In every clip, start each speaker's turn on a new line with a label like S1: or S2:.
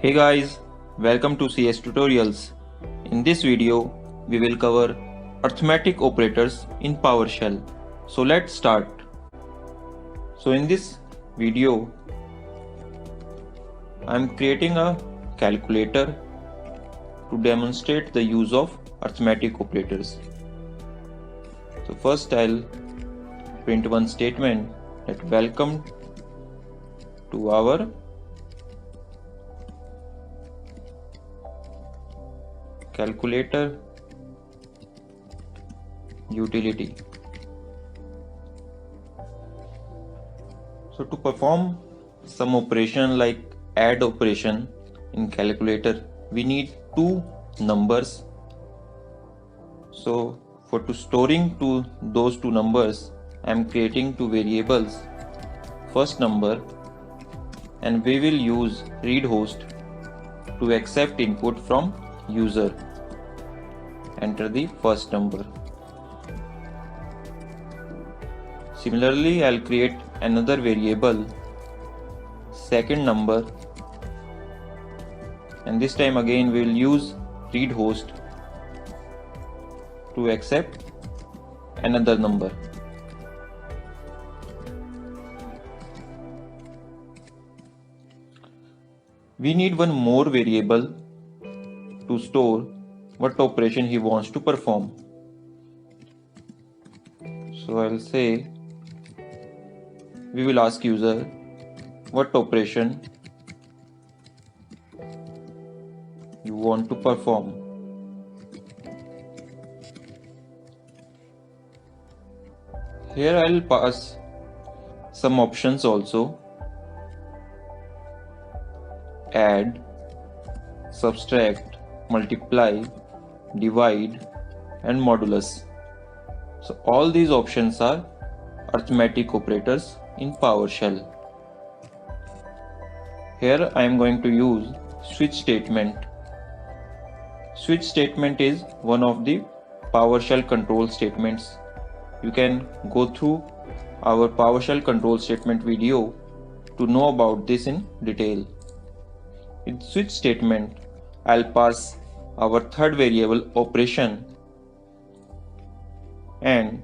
S1: Hey guys, welcome to CS Tutorials. In this video, we will cover arithmetic operators in PowerShell. So let's start. So in this video, I am creating a calculator to demonstrate the use of arithmetic operators. So first I'll print one statement that welcome to our calculator utility. So to perform some operation like add operation in calculator, we need two numbers. So to storing those two numbers, I am creating two variables, first number, and we will use read host to accept input from user. Enter the first number. Similarly, I'll create another variable, second number, and this time again we will use read host to accept another number. We need one more variable to store what operation he wants to perform. So I'll say we will ask user what operation you want to perform. Here I'll pass some options also: add, subtract, multiply, divide, and modulus. So all these options are arithmetic operators in PowerShell. Here I am going to use switch statement. Switch statement is one of the PowerShell control statements. You can go through our PowerShell control statement video to know about this in detail. In switch statement, I'll pass our third variable operation, and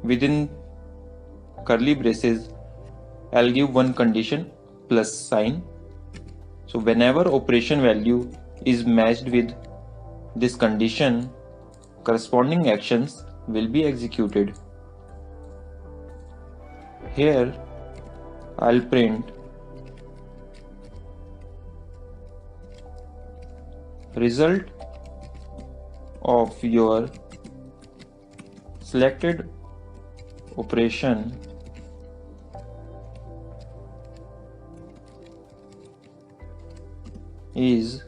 S1: within curly braces I'll give one condition plus sign. So whenever operation value is matched with this condition, corresponding actions will be executed. Here I'll print result of your selected operation is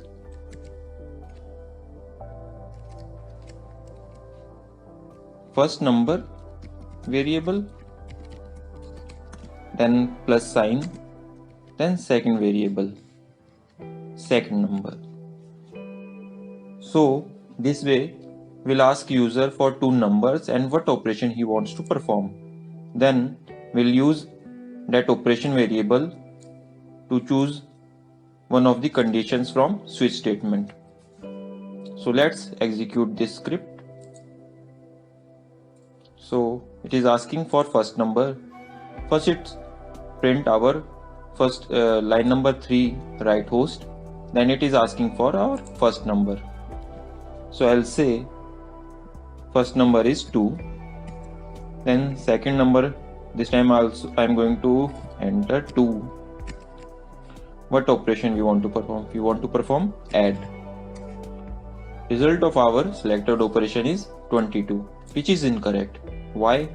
S1: first number variable, then plus sign, then second variable, second number. So this way we'll ask user for two numbers and what operation he wants to perform. Then we'll use that operation variable to choose one of the conditions from switch statement. So let's execute this script. So it is asking for first number. First it's print our first line number 3 right host. Then it is asking for our first number. So I'll say first number is 2. Then second number, this time also I'm going to enter 2. What operation we want to perform? We want to perform add. Result of our selected operation is 22, which is incorrect. Why?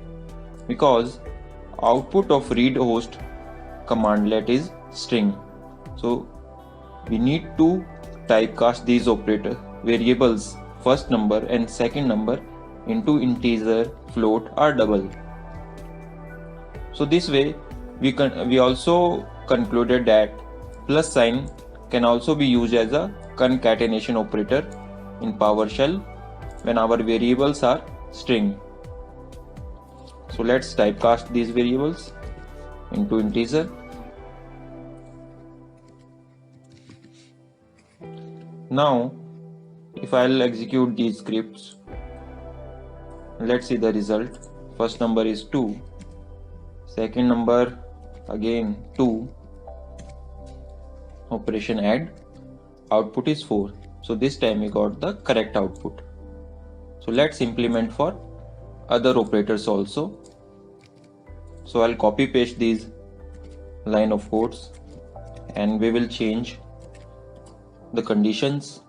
S1: Because output of read host commandlet is string. So we need to typecast these operator variables first number and second number into integer, float, or double. So this way we also concluded that plus sign can also be used as a concatenation operator in PowerShell when our variables are string. So let's typecast these variables into integer. Now if I'll execute these scripts, let's see the result. First number is 2, second number again 2, operation add, output is 4. So this time we got the correct output. So let's implement for other operators also. So I'll copy paste these line of codes and we will change the conditions.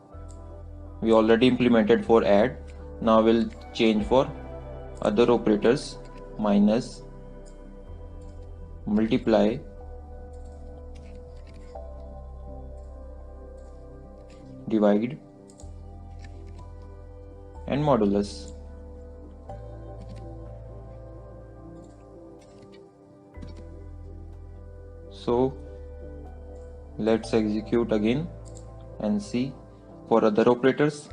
S1: We already implemented for add. Now we'll change for other operators: minus, multiply, divide, and modulus. So let's execute again and see for other operators.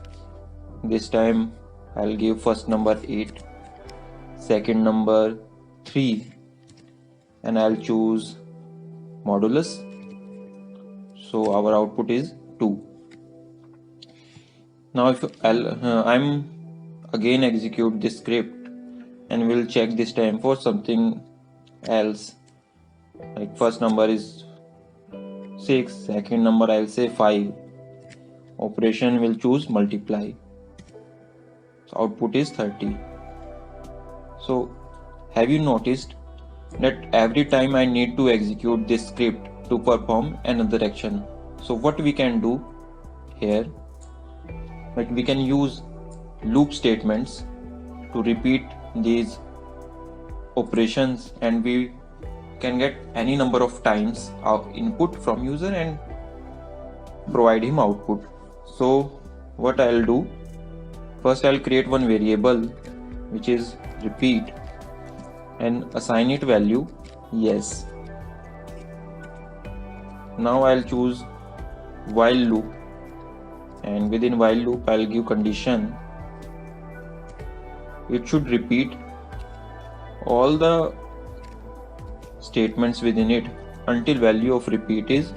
S1: This time I'll give first number 8, second number 3, and I'll choose modulus. So our output is 2. Now if I'm again execute this script and we'll check this time for something else, like first number is 6, second number I'll say 5, operation will choose multiply, so output is 30. So have you noticed that every time I need to execute this script to perform another action? So what we can do here, like we can use loop statements to repeat these operations, and we can get any number of times of input from user and provide him output. So what I'll do, first I'll create one variable which is repeat and assign it value yes. Now I'll choose while loop, and within while loop I'll give condition. It should repeat all the statements within it until value of repeat is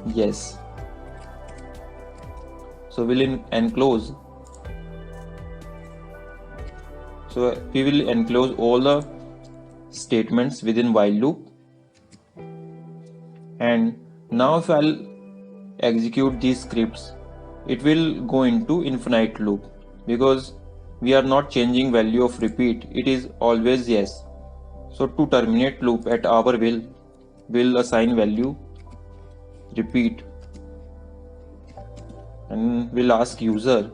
S1: yes. So we'll enclose. So we will enclose all the statements within while loop. And now if I'll execute these scripts, it will go into infinite loop because we are not changing value of repeat. It is always yes. So to terminate loop at our will, we'll assign value repeat and we'll ask user,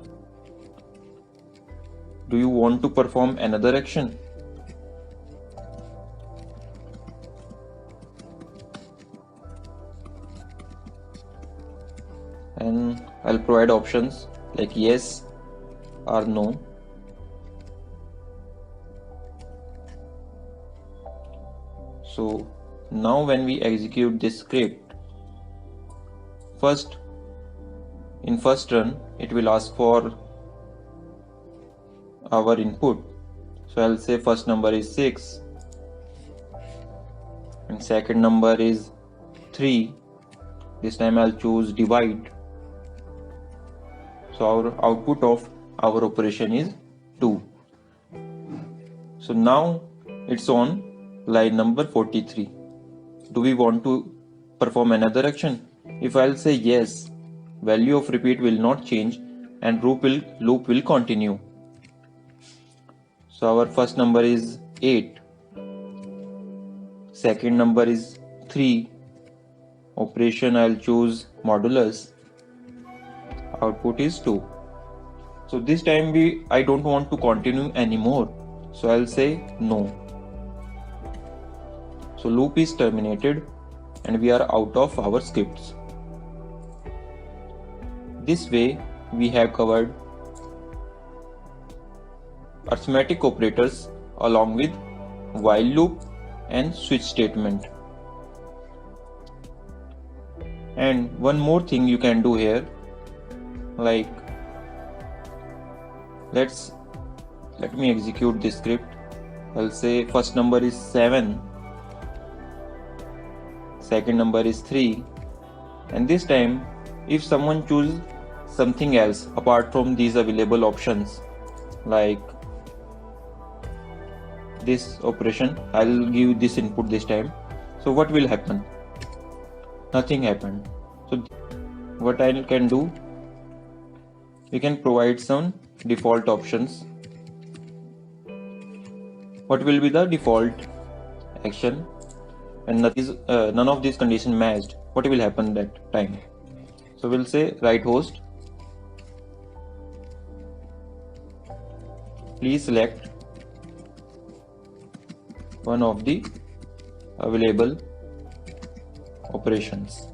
S1: do you want to perform another action? And I'll provide options like yes or no. So now when we execute this script, in first run it will ask for our input. So I'll say first number is 6 and second number is 3. This time I'll choose divide. So our output of our operation is 2. So now it's on line number 43. Do we want to perform another action? If I'll say yes, value of repeat will not change and loop will continue. So our first number is 8, second number is 3, operation I'll choose modulus, output is 2. So this time I don't want to continue anymore, so I'll say no. So loop is terminated and we are out of our scripts. This way we have covered arithmetic operators along with while loop and switch statement. And one more thing you can do here, like let me execute this script. I'll say first number is 7, second number is 3, and this time if someone chooses something else apart from these available options, like this operation, I'll give this input this time. So what will happen? Nothing happened. So what I can do, we can provide some default options. What will be the default action? And none of these conditions matched. What will happen that time? So we'll say write host. Please select one of the available operations.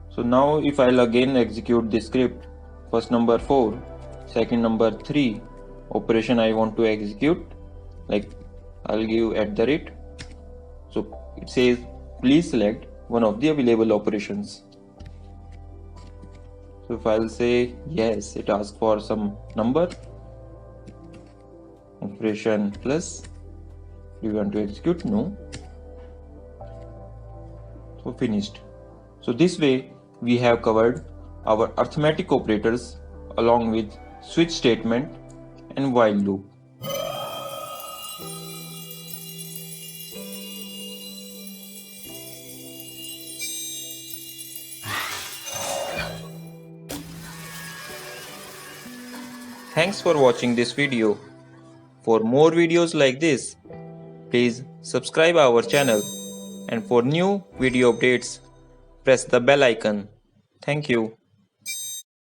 S1: So now if I'll again execute this script, first number 4, second number 3 operation I want to execute, like I'll give @. So it says please select one of the available operations. So if I'll say yes, it asks for some number, operation plus, do you want to execute? No. So finished. So this way we have covered our arithmetic operators along with switch statement and while loop. Thanks for watching this video. For more videos like this, please subscribe our channel, and for new video updates, press the bell icon. Thank you.